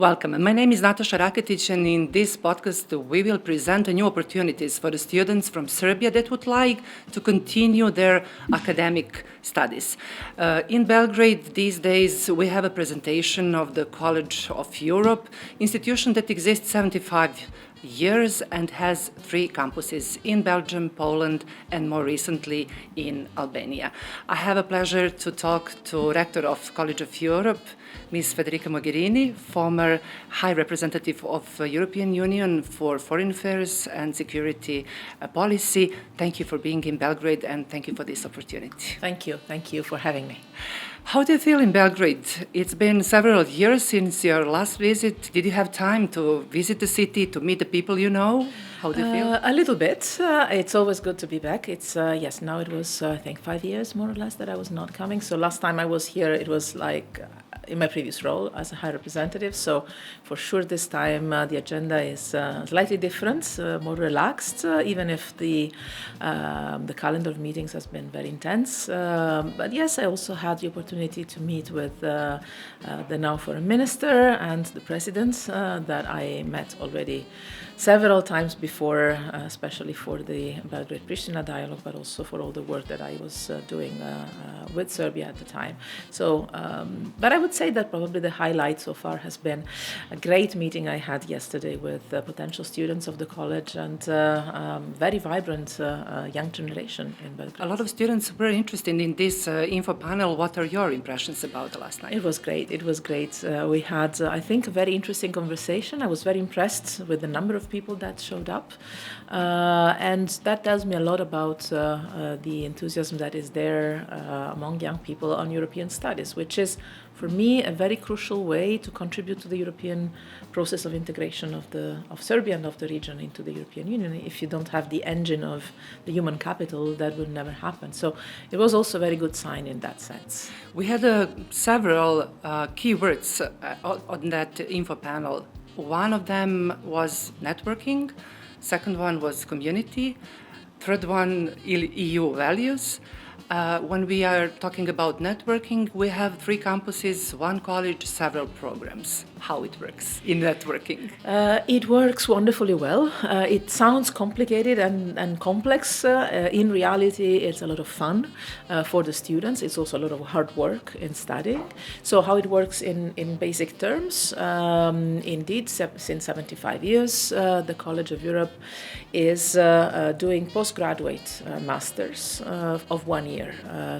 Welcome. My name is Nataša Rakitic, and in this podcast, we will present new opportunities for the students from Serbia that would like to continue their academic studies. In Belgrade, these days, we have a presentation of the Koledž Evrope, institution that exists 75 years and has 3 campuses in Belgium, Poland, and more recently in Albania. I have a pleasure to talk to rector of Koledž Evrope, Ms. Federikom Mogerini, former High Representative of the European Union for Foreign Affairs and Security Policy. Thank you for being in Belgrade, and thank you for this opportunity. Thank you for having me. How do you feel in Belgrade? It's been several years since your last visit. Did you have time to visit the city, to meet the people you know? How do you feel? A little bit. It's always good to be back. It's yes, now it was, I think, 5 years more or less that I was not coming. So last time I was here, it was like in my previous role as a high representative. So for sure this time the agenda is slightly different, more relaxed, even if the calendar of meetings has been very intense. But yes, I also had the opportunity to meet with the now foreign minister and the president that I met already several times before, especially for the Belgrade-Pristina dialogue, but also for all the work that I was doing with Serbia at the time. So, but I would say that probably the highlight so far has been a great meeting I had yesterday with potential students of the college and very vibrant young generation in Belgrade. A lot of students were interested in this info panel. What are your impressions about the last night? It was great. We had, I think, a very interesting conversation. I was very impressed with the number of people that showed up. And that tells me a lot about the enthusiasm that is there among young people on European studies, which is, for me, a very crucial way to contribute to the European process of integration of Serbia and of the region into the European Union. If you don't have the engine of the human capital, that will never happen. So it was also a very good sign in that sense. We had several keywords on that info panel. One of them was networking, second one was community, third one EU values. When we are talking about networking, we have 3 campuses, 1 college, several programs. How it works in networking? It works wonderfully well. It sounds complicated and complex. In reality, it's a lot of fun for the students. It's also a lot of hard work in studying. So how it works in basic terms, indeed, since 75 years, the Koledž Evrope is doing postgraduate masters of 1 year.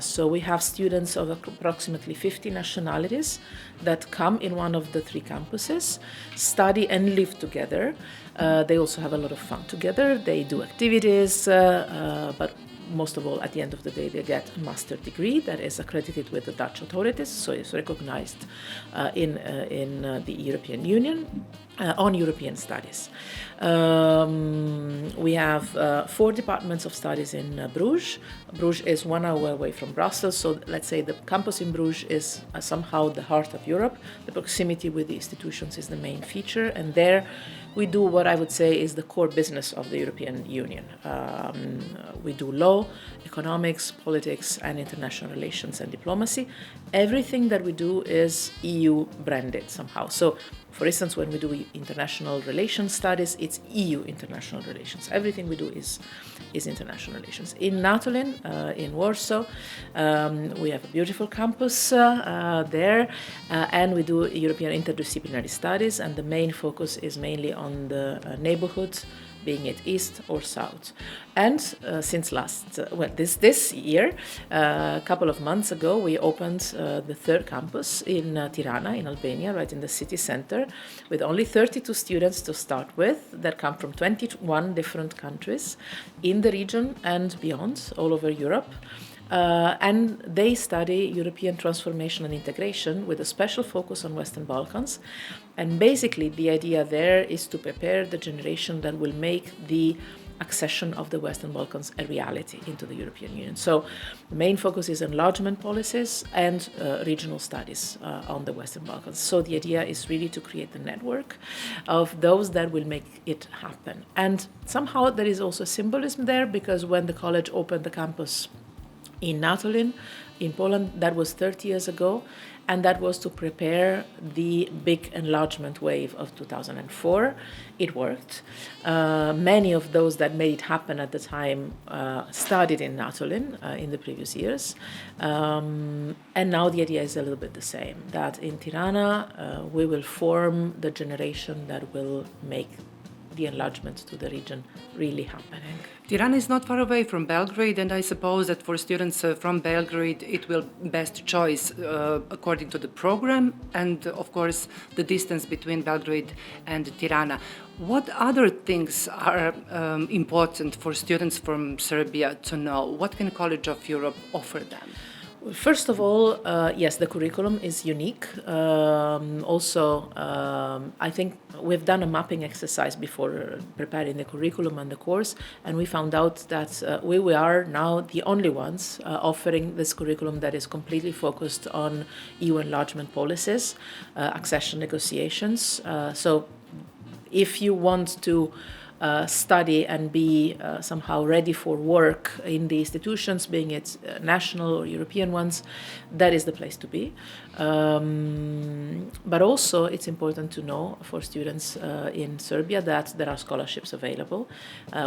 So we have students of approximately 50 nationalities that come in one of the 3 campuses, study and live together. They also have a lot of fun together. They do activities, but most of all, at the end of the day, they get a master degree that is accredited with the Dutch authorities, so it's recognized in the European Union on European studies. We have 4 departments of studies in Bruges. Bruges is 1 hour away from Brussels, so let's say the campus in Bruges is somehow the heart of Europe. The proximity with the institutions is the main feature, and there we do what I would say is the core business of the European Union. We do law, economics, politics, and international relations and diplomacy. Everything that we do is EU branded somehow. So, for instance, when we do international relations studies, it's EU international relations. Everything we do is international relations. In Natolin, in Warsaw, we have a beautiful campus there, and we do European interdisciplinary studies, and the main focus is mainly on the neighborhood, being it east or south. And since this year, a couple of months ago, we opened the 3rd campus in Tirana, in Albania, right in the city center, with only 32 students to start with that come from 21 different countries in the region and beyond, all over Europe. And they study European transformation and integration with a special focus on Western Balkans. And basically, the idea there is to prepare the generation that will make the accession of the Western Balkans a reality into the European Union. So the main focus is enlargement policies and regional studies on the Western Balkans. So the idea is really to create the network of those that will make it happen. And somehow there is also symbolism there, because when the college opened the campus in Natolin, in Poland. That was 30 years ago, and that was to prepare the big enlargement wave of 2004. It worked. Many of those that made it happen at the time studied in Natolin in the previous years. And now the idea is a little bit the same, that in Tirana we will form the generation that will make the enlargement to the region really happening. Tirana is not far away from Belgrade, and I suppose that for students from Belgrade it will best choice according to the program and of course the distance between Belgrade and Tirana. What other things are important for students from Serbia to know? What can Koledž of Europe offer them? Well, first of all, yes, the curriculum is unique. I think we've done a mapping exercise before preparing the curriculum and the course, and we found out that we are now the only ones offering this curriculum that is completely focused on EU enlargement policies, accession negotiations. So if you want to study and be somehow ready for work in the institutions, being it national or European ones, that is the place to be. But also it's important to know for students in Serbia that there are scholarships available.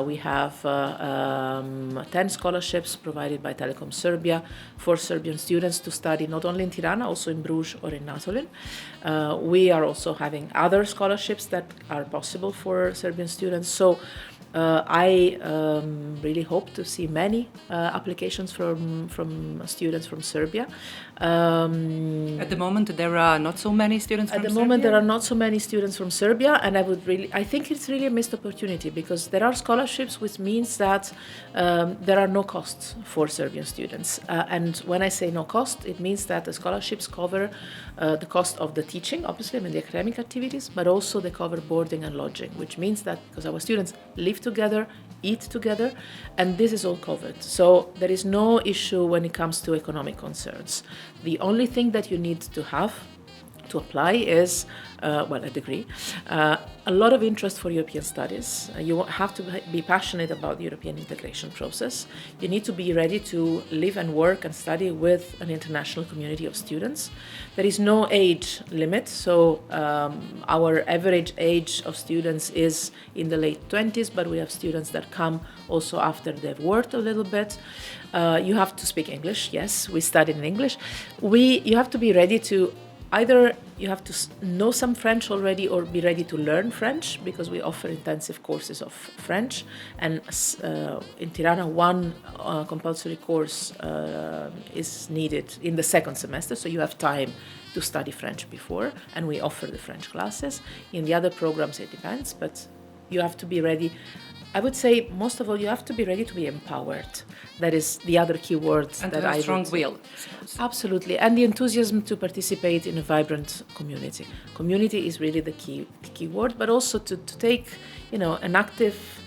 We have 10 scholarships provided by Telekom Serbia for Serbian students to study not only in Tirana, also in Bruges or in Natolin. We are also having other scholarships that are possible for Serbian students. So I really hope to see many applications from students from Serbia. At the moment, there are not so many students from Serbia? At the moment, there are not so many students from Serbia, and I think it's really a missed opportunity because there are scholarships, which means that there are no costs for Serbian students. And when I say no cost, it means that the scholarships cover the cost of the teaching, obviously, the academic activities, but also they cover boarding and lodging, which means that because our students live together, eat together, and this is all covered. So there is no issue when it comes to economic concerns. The only thing that you need to have to apply is, a degree, a lot of interest for European studies. You have to be passionate about the European integration process. You need to be ready to live and work and study with an international community of students. There is no age limit, so our average age of students is in the late 20s, but we have students that come also after they've worked a little bit. You have to speak English, yes, we studied in English. You have to be ready to either you have to know some French already or be ready to learn French because we offer intensive courses of French. And in Tirana, one compulsory course is needed in the second semester, so you have time to study French before, and we offer the French classes. In the other programs, it depends, but you have to be ready. I would say, most of all, you have to be ready to be empowered. That is the other key word that I would say. And a strong will. Absolutely. And the enthusiasm to participate in a vibrant community. Community is really the key word, but also to take, an active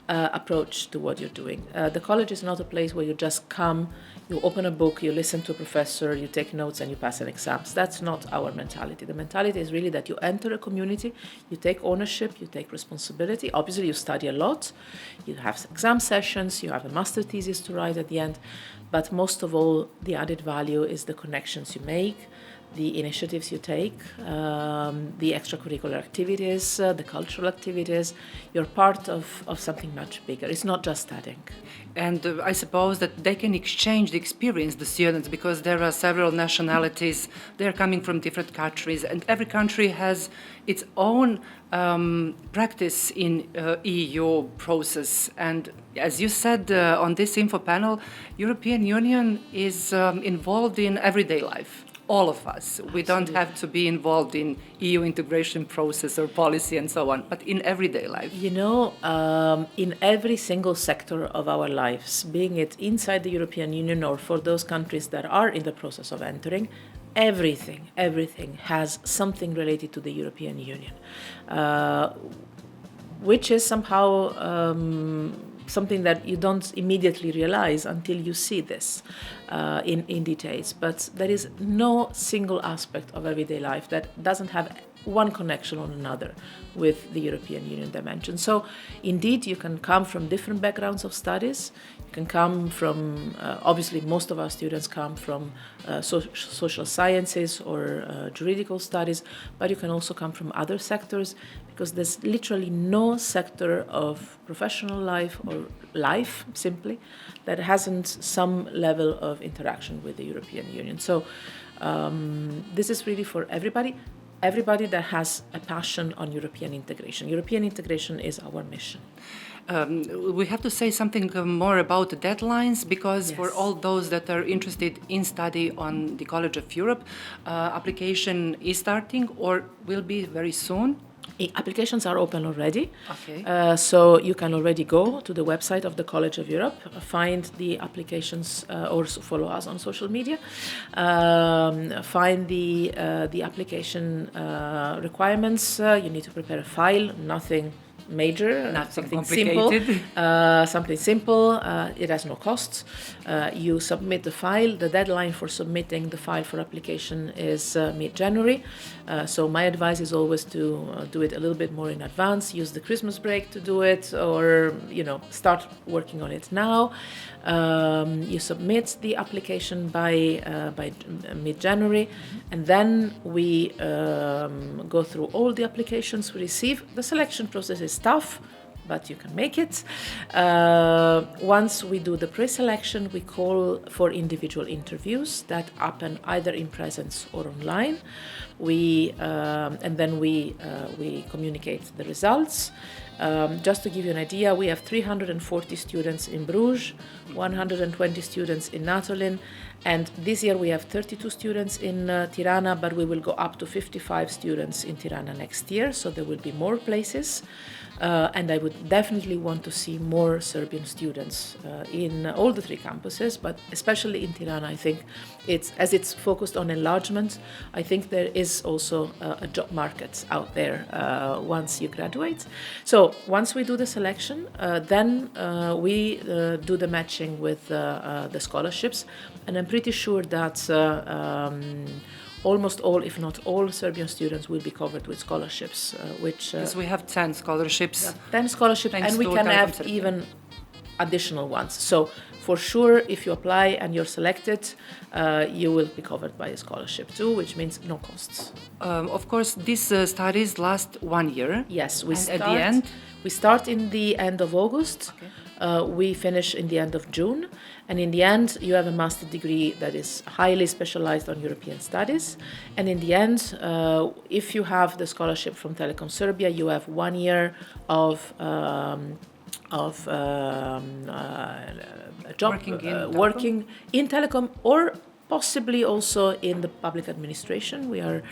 approach to what you're doing. The college is not a place where you just come, you open a book, you listen to a professor, you take notes and you pass an exam. That's not our mentality. The mentality is really that you enter a community, you take ownership, you take responsibility. Obviously, you study a lot, you have exam sessions, you have a master thesis to write at the end, but most of all, the added value is the connections you make, the initiatives you take, the extracurricular activities, the cultural activities. You're part of something much bigger. It's not just studying. And I suppose that they can exchange the experience, the students, because there are several nationalities. They're coming from different countries, and every country has its own practice in EU process. And as you said on this info panel, European Union is involved in everyday life. All of us. We don't have to be involved in EU integration process or policy and so on, but in everyday life. In every single sector of our lives, being it inside the European Union or for those countries that are in the process of entering, everything has something related to the European Union, which is somehow something that you don't immediately realize until you see this in details. But there is no single aspect of everyday life that doesn't have one connection or another with the European Union dimension. So indeed, you can come from different backgrounds of studies. You can come from, obviously most of our students come from social sciences or juridical studies, but you can also come from other sectors, because there's literally no sector of professional life or life simply that hasn't some level of interaction with the European Union. So this is really for everybody that has a passion on European integration. European integration is our mission. We have to say something more about the deadlines, because Yes. for all those that are interested in study on the Koledž of Europe, application is starting or will be very soon. Applications are open already. Okay. So you can already go to the website of the Koledž of Europe, find the applications, or follow us on social media, find the application requirements. You need to prepare a file, nothing major, something simple. Something simple. It has no costs. You submit the file. The deadline for submitting the file for application is mid-January. So my advice is always to do it a little bit more in advance. Use the Christmas break to do it, or start working on it now. You submit the application by mid-January, and then we go through all the applications we receive. The selection process is tough, but you can make it. Once we do the pre-selection, we call for individual interviews that happen either in presence or online. And then we communicate the results. Just to give you an idea, we have 340 students in Bruges, 120 students in Natolin, and this year we have 32 students in Tirana, but we will go up to 55 students in Tirana next year, so there will be more places. And I would definitely want to see more Serbian students in all the three campuses, but especially in Tirana. I think it's focused on enlargement. I think there is also a job market out there once you graduate. So once we do the selection, then we do the matching with the scholarships, and I'm pretty sure that almost all, if not all, Serbian students will be covered with scholarships, which... Yes, we have 10 scholarships. 10 scholarships, and we can have even additional ones. So for sure, if you apply and you're selected, you will be covered by a scholarship too, which means no costs. Of course, these studies last 1 year. Yes, at the end? We start in the end of August. Okay. We finish in the end of June. And in the end, you have a master's degree that is highly specialized on European studies. And in the end, if you have the scholarship from Telekom Serbia, you have 1 year of job working in telecom, or possibly also in the public administration. We are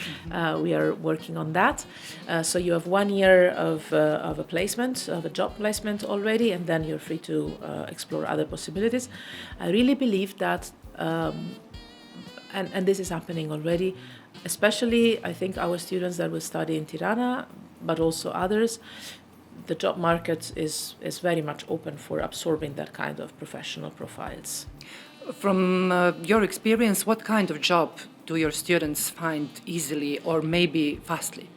working on that. So you have 1 year of a placement, of a job placement already, and then you're free to explore other possibilities. I really believe that, and this is happening already, especially I think our students that will study in Tirana, but also others, the job market is very much open for absorbing that kind of professional profiles. From your experience, what kind of job do your students find easily or maybe fastly?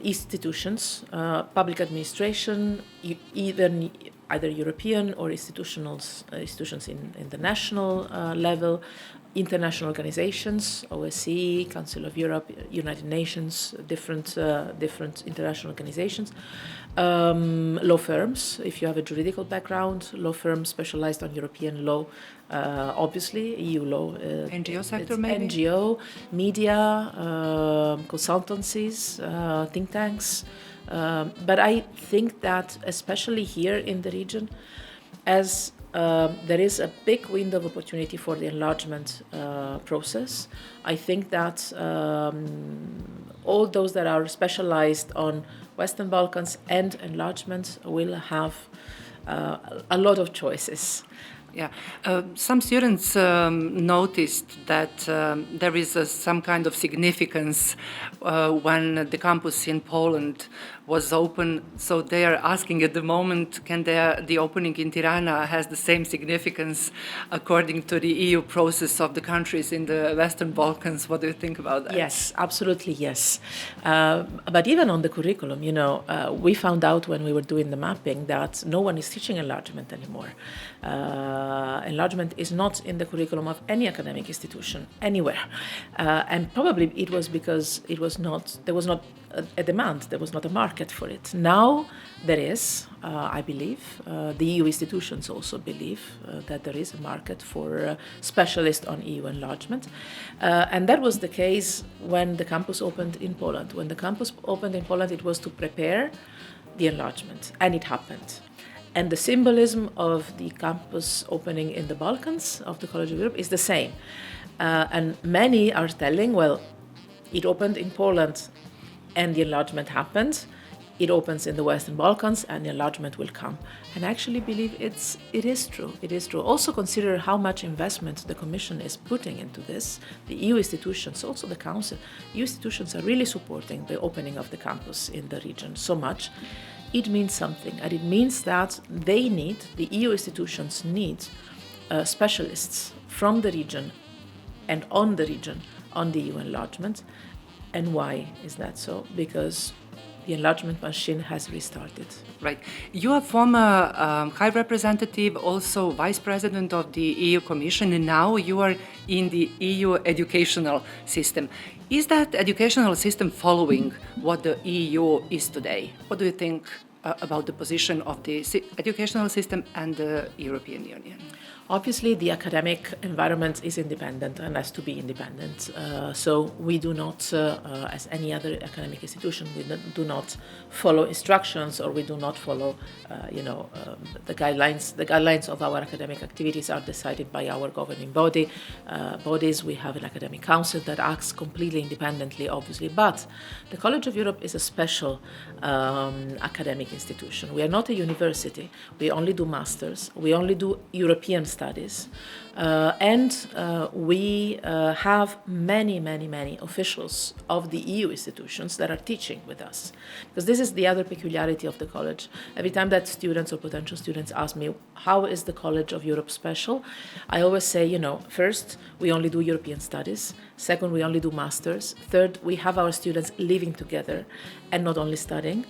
Institutions, public administration, either European or institutions in the national level, international organizations, OSCE, Council of Europe, United Nations, different international organizations. Law firms, if you have a juridical background, law firms specialized on European law, obviously, EU law. NGO sector maybe? NGO, media, consultancies, think tanks. But I think that especially here in the region, as there is a big window of opportunity for the enlargement process, I think that all those that are specialized on Western Balkans and enlargement will have a lot of choices. Yeah, some students noticed that there is some kind of significance when the campus in Poland was open. So they are asking at the moment, can the opening in Tirana has the same significance according to the EU process of the countries in the Western Balkans? What do you think about that? Yes, absolutely yes. But even on the curriculum, we found out when we were doing the mapping that no one is teaching enlargement anymore. Enlargement is not in the curriculum of any academic institution anywhere, and probably it was because there was not a demand, there was not a market for it. Now there is, I believe, the EU institutions also believe that there is a market for specialists on EU enlargement, and that was the case when the campus opened in Poland. When the campus opened in Poland, it was to prepare the enlargement, and it happened. And the symbolism of the campus opening in the Balkans of the Koledž Evrope is the same. And many are telling, well, it opened in Poland and the enlargement happened. It opens in the Western Balkans and the enlargement will come. And I actually believe it is true. It is true. Also consider how much investment the Commission is putting into this. The EU institutions, also the Council, EU institutions are really supporting the opening of the campus in the region so much. It means something, and it means that the EU institutions need specialists from the region and on the region on the EU enlargement. And why is that so? Because the enlargement machine has restarted. Right. You are former High Representative, also Vice President of the EU Commission, and now you are in the EU educational system. Is that educational system following what the EU is today? What do you think about the position of the educational system and the European Union? Obviously, the academic environment is independent and has to be independent. So we do not, as any other academic institution, we do not follow instructions, or we do not follow, the guidelines. The guidelines of our academic activities are decided by our governing bodies. We have an academic council that acts completely independently, obviously. But the Koledž Evrope is a special academic institution. We are not a university. We only do masters. We only do European studies, and we have many officials of the EU institutions that are teaching with us. Because this is the other peculiarity of the college. Every time that students or potential students ask me, how is the Koledž of Europe special? I always say, first, we only do European studies. Second, we only do masters. Third, we have our students living together and not only studying.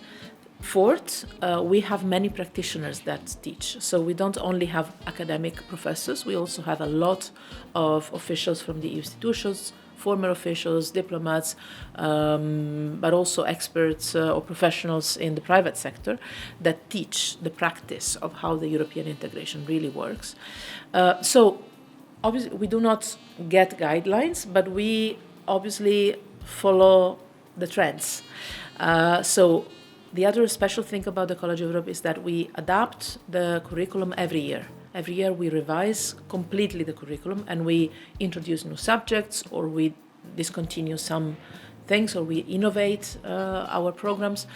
Fourth, we have many practitioners that teach. So we don't only have academic professors, we also have a lot of officials from the EU institutions, former officials, diplomats, but also experts or professionals in the private sector that teach the practice of how the European integration really works. So obviously we do not get guidelines, but we obviously follow the trends. So the other special thing about the Koledž Evrope is that we adapt the curriculum every year. Every year we revise completely the curriculum and we introduce new subjects, or we discontinue some things, or we innovate our programs.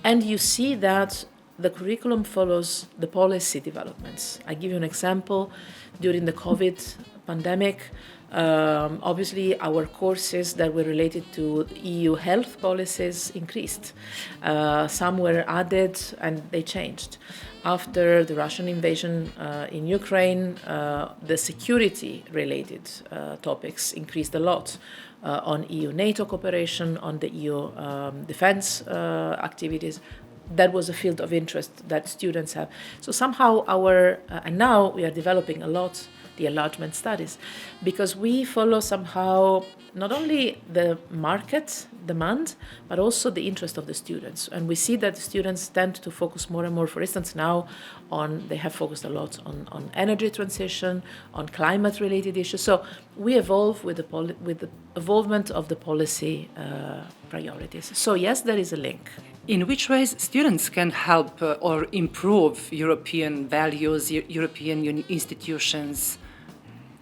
And you see that the curriculum follows the policy developments. I give you an example. During the COVID pandemic, obviously our courses that were related to EU health policies increased. Some were added and they changed. After the Russian invasion in Ukraine, the security-related topics increased a lot on EU-NATO cooperation, on the EU defense activities. That was a field of interest that students have. So somehow and now we are developing a lot the enlargement studies, because we follow somehow not only the market demand, but also the interest of the students. And we see that the students tend to focus more and more, for instance, now they have focused a lot on energy transition, on climate-related issues. So we evolve with the evolvement of the policy priorities. So yes, there is a link. In which ways students can help or improve European values, European institutions,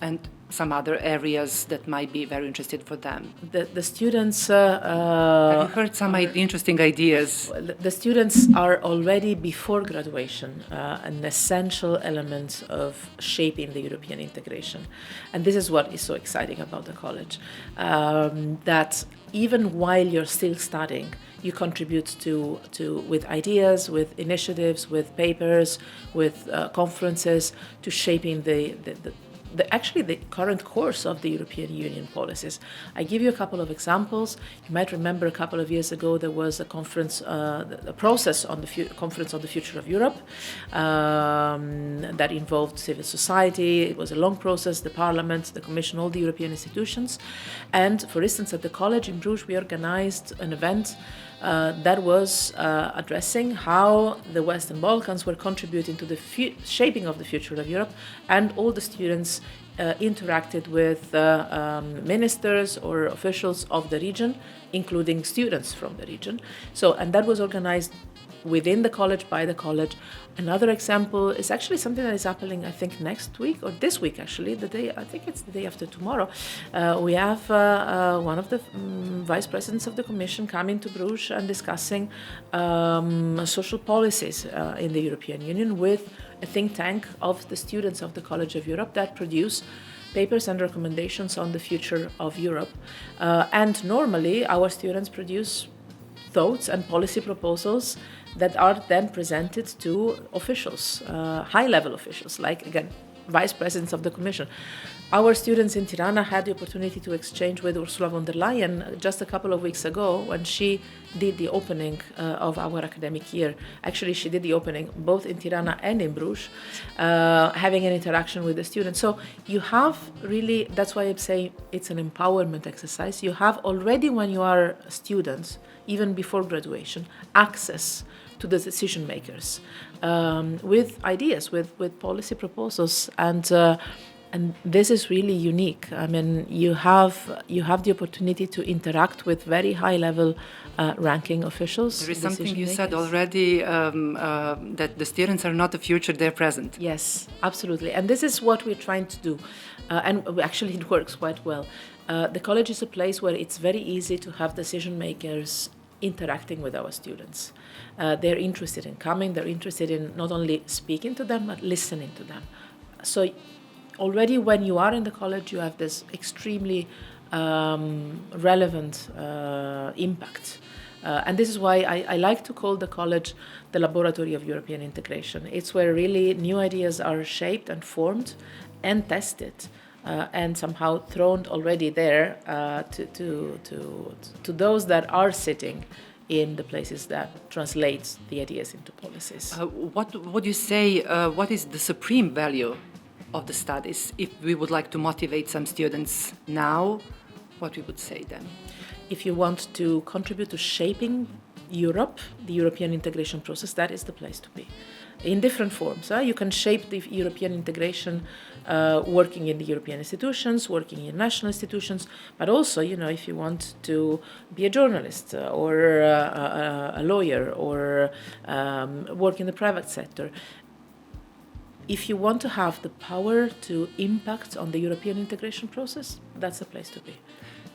and some other areas that might be very interested for them? The students... Have you heard some interesting ideas? The students are already, before graduation, an essential element of shaping the European integration. And this is what is so exciting about the college, that even while you're still studying, you contribute to with ideas, with initiatives, with papers, with conferences, to shaping the current course of the European Union policies. I give you a couple of examples. You might remember a couple of years ago there was a conference, a process on the conference on the future of Europe that involved civil society. It was a long process, the Parliament, the Commission, all the European institutions. And for instance, at the college in Bruges, we organized an event that was addressing how the Western Balkans were contributing to the shaping of the future of Europe, and all the students interacted with ministers or officials of the region, including students from the region. So, and that was organized within the college, by the college. Another example is actually something that is happening, I think, next week, or this week actually, I think it's the day after tomorrow. We have one of the vice presidents of the Commission coming to Bruges and discussing social policies in the European Union with a think tank of the students of the Koledž Evrope that produce papers and recommendations on the future of Europe. And normally our students produce thoughts and policy proposals that are then presented to officials, high-level officials, like, again, vice presidents of the Commission. Our students in Tirana had the opportunity to exchange with Ursula von der Leyen just a couple of weeks ago when she did the opening of our academic year. Actually, she did the opening both in Tirana and in Bruges, having an interaction with the students. So you have really, that's why I'm saying it's an empowerment exercise. You have already, when you are a student, even before graduation, access to the decision makers with ideas, with policy proposals, and this is really unique. I mean, you have the opportunity to interact with very high level ranking officials. There is something you said already, that the students are not the future, they're present. Yes, absolutely, and this is what we're trying to do, and actually it works quite well. The college is a place where it's very easy to have decision makers interacting with our students. They're interested in coming, they're interested in not only speaking to them, but listening to them. So already when you are in the college, you have this extremely relevant impact. And this is why I like to call the college the laboratory of European integration. It's where really new ideas are shaped and formed and tested. And somehow thrown already there to those that are sitting in the places that translate the ideas into policies. What would you say, what is the supreme value of the studies? If we would like to motivate some students now, what we would say then? If you want to contribute to shaping Europe, the European integration process, that is the place to be. In different forms. You can shape the European integration working in the European institutions, working in national institutions, but also, if you want to be a journalist or a lawyer or work in the private sector, if you want to have the power to impact on the European integration process, that's the place to be.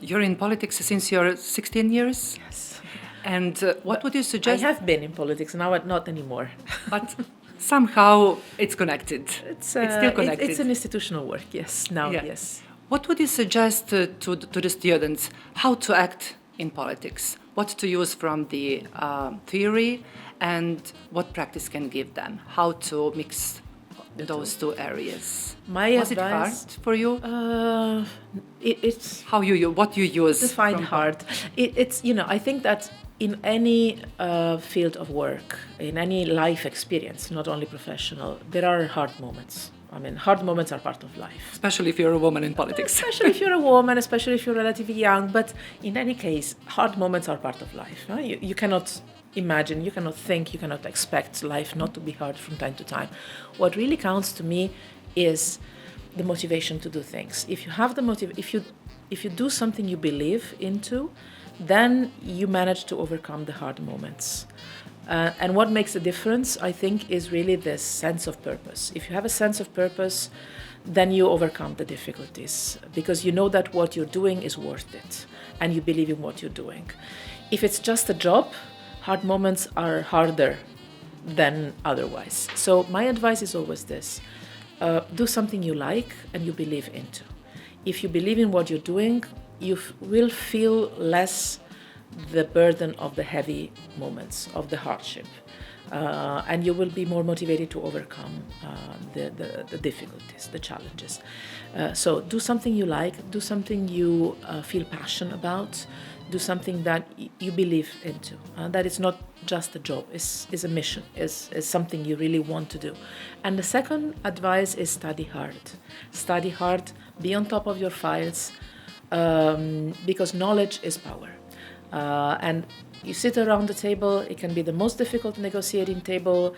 You're in politics since you're 16 years? Yes. And what would you suggest? I have been in politics, now not anymore. But somehow it's connected. It's still connected. It's an institutional work, yes, now, yeah. Yes. What would you suggest to the students? How to act in politics? What to use from the theory and what practice can give them? How to mix those two areas? Was it hard for you? It's what you use. To find hard. It's I think that in any field of work, in any life experience, not only professional, there are hard moments. I mean, hard moments are part of life. Especially if you're a woman in politics. Especially if you're a woman, especially if you're relatively young. But in any case, hard moments are part of life. Huh? You cannot imagine, you cannot think, you cannot expect life not to be hard from time to time. What really counts to me is the motivation to do things. If you have the if you do something you believe into, then you manage to overcome the hard moments. And what makes a difference, I think, is really this sense of purpose. If you have a sense of purpose, then you overcome the difficulties because you know that what you're doing is worth it and you believe in what you're doing. If it's just a job, hard moments are harder than otherwise. So my advice is always this. Do something you like and you believe into. If you believe in what you're doing, you will feel less the burden of the heavy moments, of the hardship. And you will be more motivated to overcome the difficulties, the challenges. So do something you like, do something you feel passionate about, do something that you believe into. That it's not just a job, it's a mission, is something you really want to do. And the second advice is study hard. Study hard, be on top of your files, because knowledge is power. And you sit around the table, it can be the most difficult negotiating table.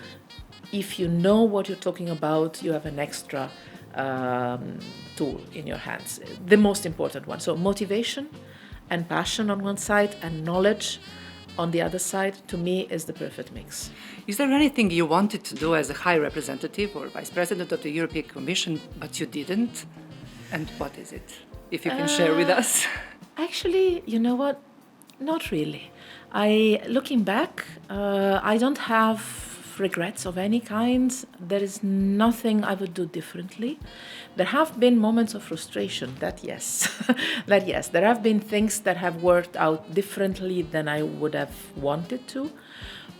If you know what you're talking about, you have an extra tool in your hands, the most important one. So motivation and passion on one side and knowledge on the other side, to me, is the perfect mix. Is there anything you wanted to do as a high representative or vice president of the European Commission, but you didn't? And what is it, if you can share with us? Actually, you know what? Not really. Looking back, I don't have regrets of any kind. There is nothing I would do differently. There have been moments of frustration, that yes. That yes. There have been things that have worked out differently than I would have wanted to.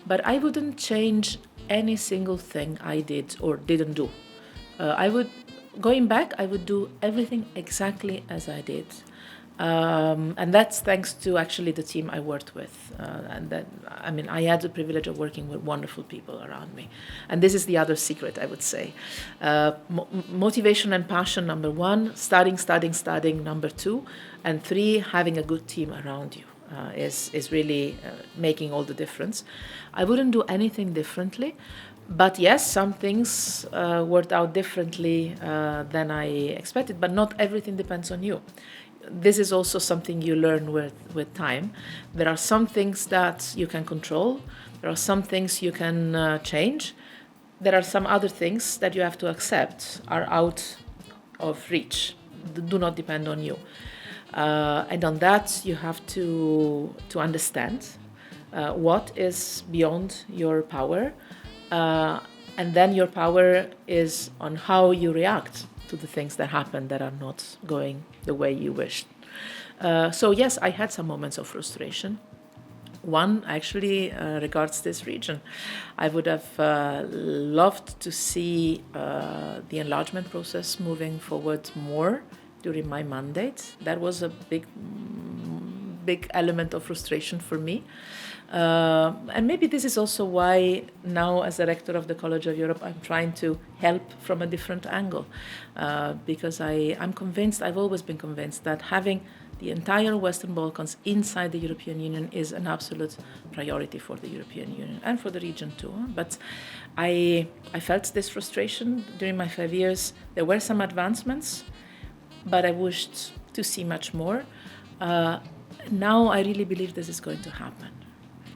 But I wouldn't change any single thing I did or didn't do. Going back, I would do everything exactly as I did. And that's thanks to actually the team I worked with. I had the privilege of working with wonderful people around me. And this is the other secret, I would say. Motivation and passion, number one. Studying, number two. And three, having a good team around you is really making all the difference. I wouldn't do anything differently. But yes, some things worked out differently than I expected. But not everything depends on you. This is also something you learn with time. There are some things that you can control. There are some things you can change. There are some other things that you have to accept are out of reach, do not depend on you. And on that, you have to understand what is beyond your power. And then your power is on how you react to the things that happen that are not going the way you wished. So yes, I had some moments of frustration. One actually regards this region. I would have loved to see the enlargement process moving forward more during my mandate. That was a big element of frustration for me. And maybe this is also why now, as the rector of the Koledž Evrope, I'm trying to help from a different angle. Because I'm convinced, I've always been convinced, that having the entire Western Balkans inside the European Union is an absolute priority for the European Union and for the region too. But I felt this frustration during my 5 years. There were some advancements, but I wished to see much more. Now I really believe this is going to happen.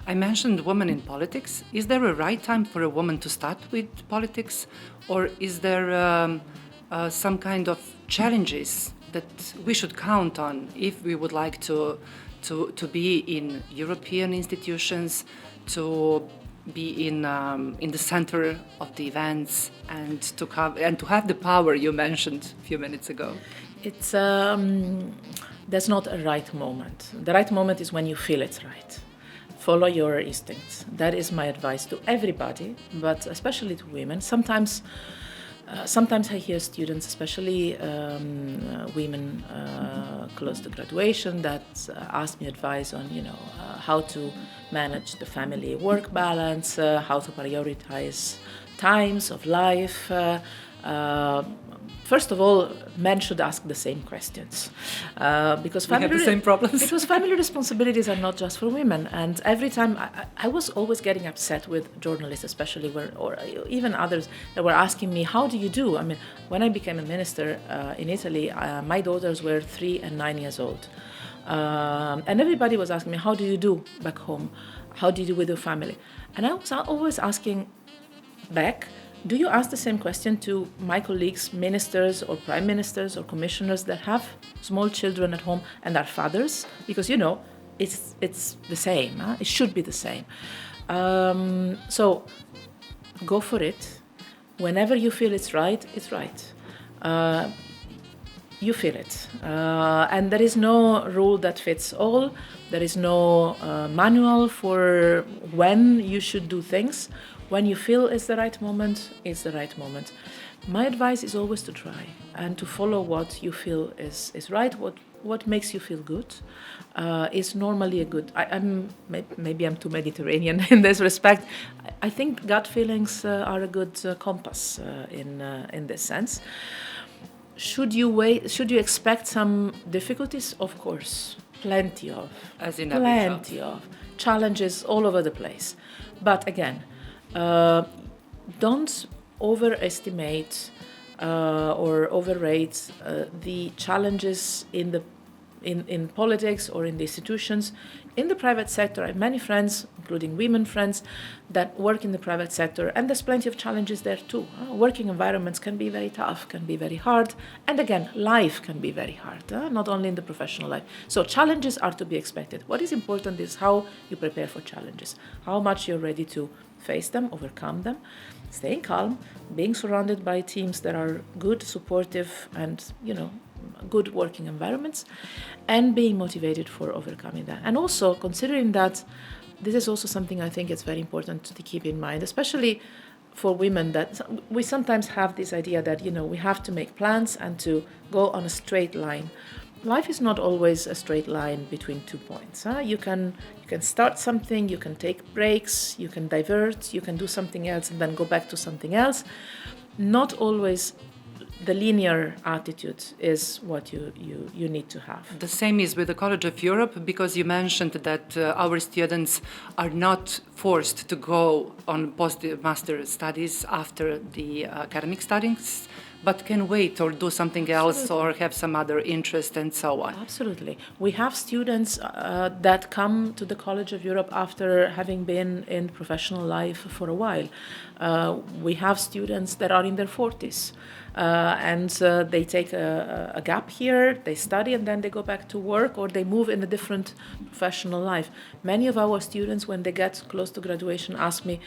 I mentioned women in politics. Is there a right time for a woman to start with politics? Or is there some kind of challenges that we should count on if we would like to be in European institutions, to be in the center of the events, and to have the power you mentioned a few minutes ago? It's there's not a right moment. The right moment is when you feel it's right. Follow your instincts. That is my advice to everybody, but especially to women. Sometimes I hear students, especially women close to graduation, that ask me advice on, how to manage the family-work balance, how to prioritize times of life. First of all, men should ask the same questions because we have the same problems. Because family responsibilities are not just for women. And every time I was always getting upset with journalists, especially or even others that were asking me, "How do you do?" I mean, when I became a minister in Italy, my daughters were 3 and 9 years old, and everybody was asking me, "How do you do back home? How do you do with your family?" And I was always asking back, Do you ask the same question to my colleagues, ministers or prime ministers or commissioners that have small children at home and are fathers? Because, it's the same. Huh? It should be the same. So go for it. Whenever you feel it's right, it's right. You feel it. And there is no rule that fits all. There is no manual for when you should do things. When you feel it's the right moment, it's the right moment. My advice is always to try and to follow what you feel is right, what makes you feel good. Is normally a good... Maybe I'm too Mediterranean in this respect. I think gut feelings are a good compass in this sense. Should you expect some difficulties? Of course, plenty of. As in every job. Plenty of challenges all over the place. But again, don't overestimate or overrate the challenges in politics or in the institutions. In the private sector, I have many friends, including women friends, that work in the private sector, and there's plenty of challenges there too. Working environments can be very tough, can be very hard, and again, life can be very hard, not only in the professional life. So challenges are to be expected. What is important is how you prepare for challenges, how much you're ready to face them, overcome them, staying calm, being surrounded by teams that are good, supportive, and good working environments, and being motivated for overcoming that. And also considering that this is also something I think it's very important to keep in mind, especially for women, that we sometimes have this idea that we have to make plans and to go on a straight line. Life is not always a straight line between 2 points. You can start something, you can take breaks, you can divert, you can do something else and then go back to something else. Not always the linear attitude is what you need to have. The same is with the Koledž of Europe, because you mentioned that our students are not forced to go on post-master studies after the academic studies, but can wait or do something else. Absolutely. Or have some other interest and so on. Absolutely. We have students that come to the Koledž of Europe after having been in professional life for a while. We have students that are in their 40s. And they take a gap here, they study, and then they go back to work, or they move in a different professional life. Many of our students, when they get close to graduation, ask me,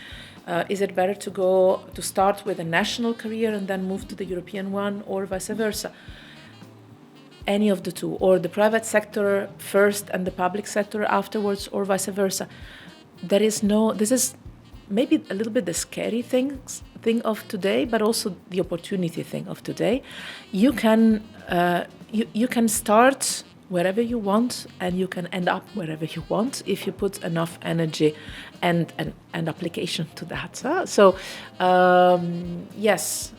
is it better to start with a national career and then move to the European one, or vice versa? Any of the two, or the private sector first and the public sector afterwards, or vice versa. This is maybe a little bit the scary thing of today, but also the opportunity thing of today. You can start wherever you want, and you can end up wherever you want if you put enough energy and application to that. So yes,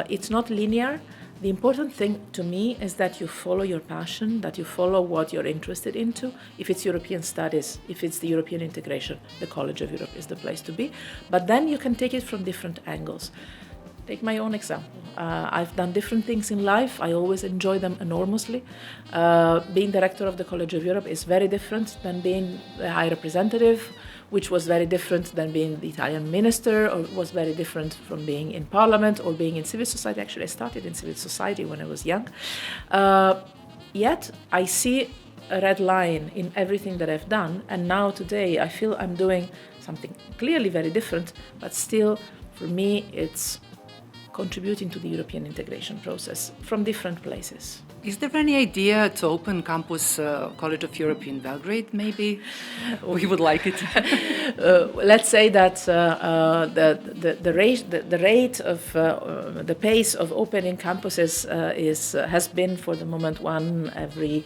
it's not linear. The important thing to me is that you follow your passion, that you follow what you're interested into. If it's European studies, if it's the European integration, the Koledž of Europe is the place to be. But then you can take it from different angles. Take my own example. I've done different things in life. I always enjoy them enormously. Being director of the Koledž of Europe is very different than being the high representative, which was very different than being the Italian minister, or was very different from being in parliament or being in civil society. Actually, I started in civil society when I was young. Yet, I see a red line in everything that I've done, and now today I feel I'm doing something clearly very different, but still, for me, it's contributing to the European integration process from different places. Is there any idea to open campus Koledž of Europe in Belgrade, maybe? We would like it. Let's say that the rate of the pace of opening campuses has been for the moment one every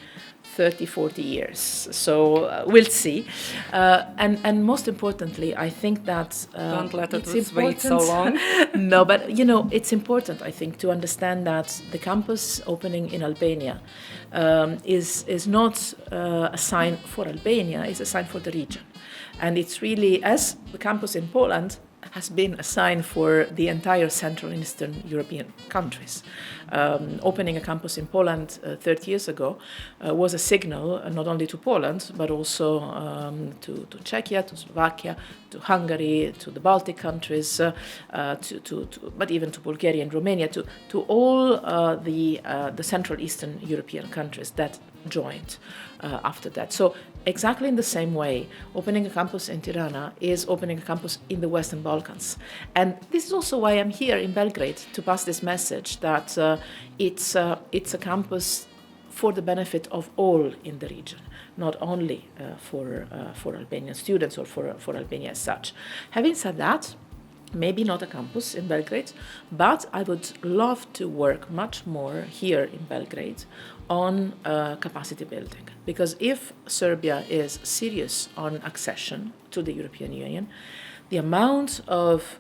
30, 40 years. So we'll see. And most importantly, I think that don't let us wait so long. No, but it's important, I think, to understand that the campus opening in Albania is not a sign for Albania, it's a sign for the region. And it's really, as the campus in Poland has been a sign for the entire Central and Eastern European countries. Opening a campus in Poland 30 years ago was a signal not only to Poland, but also to Czechia, to Slovakia, to Hungary, to the Baltic countries, but even to Bulgaria and Romania, to all the Central Eastern European countries that joined after that. So exactly in the same way, opening a campus in Tirana is opening a campus in the Western Balkans. And this is also why I'm here in Belgrade, to pass this message that it's a campus for the benefit of all in the region, not only for Albanian students or for Albania as such. Having said that, maybe not a campus in Belgrade, but I would love to work much more here in Belgrade on capacity building. Because if Serbia is serious on accession to the European Union, the amount of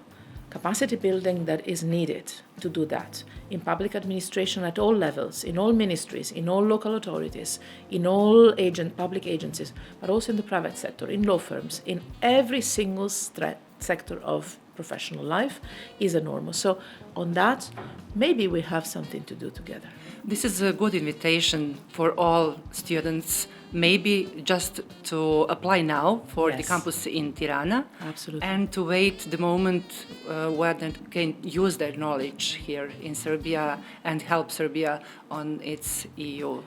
capacity building that is needed to do that in public administration at all levels, in all ministries, in all local authorities, in all public agencies, but also in the private sector, in law firms, in every single sector of professional life is enormous. So on that, maybe we have something to do together. This is a good invitation for all students, maybe just to apply now for the campus in Tirana. Absolutely. And to wait the moment where they can use their knowledge here in Serbia and help Serbia on its EU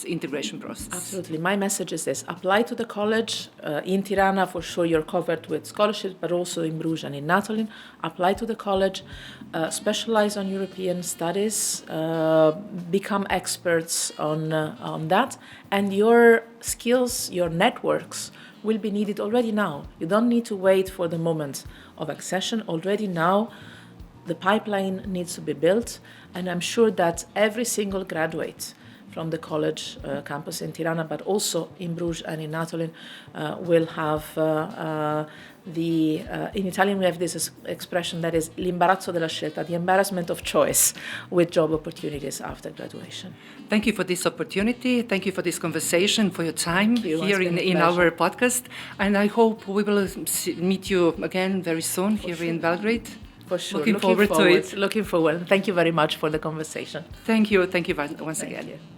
integration process. Absolutely. My message is this: apply to the college in Tirana. For sure you're covered with scholarships, but also in Bruges and in Natolin. Apply to the college, specialize on European studies, become experts on that, and your skills, your networks will be needed already now. You don't need to wait for the moment of accession. Already now, the pipeline needs to be built, and I'm sure that every single graduate from the college campus in Tirana, but also in Bruges and in Natolin, will have in Italian we have this expression that is l'imbarazzo della scelta, the embarrassment of choice with job opportunities after graduation. Thank you for this opportunity. Thank you for this conversation, for your time here in our our podcast. And I hope we will meet you again very soon here in Belgrade. For sure. Looking forward to it. Looking forward. Thank you very much for the conversation. Thank you. Thank you once Thank again. you.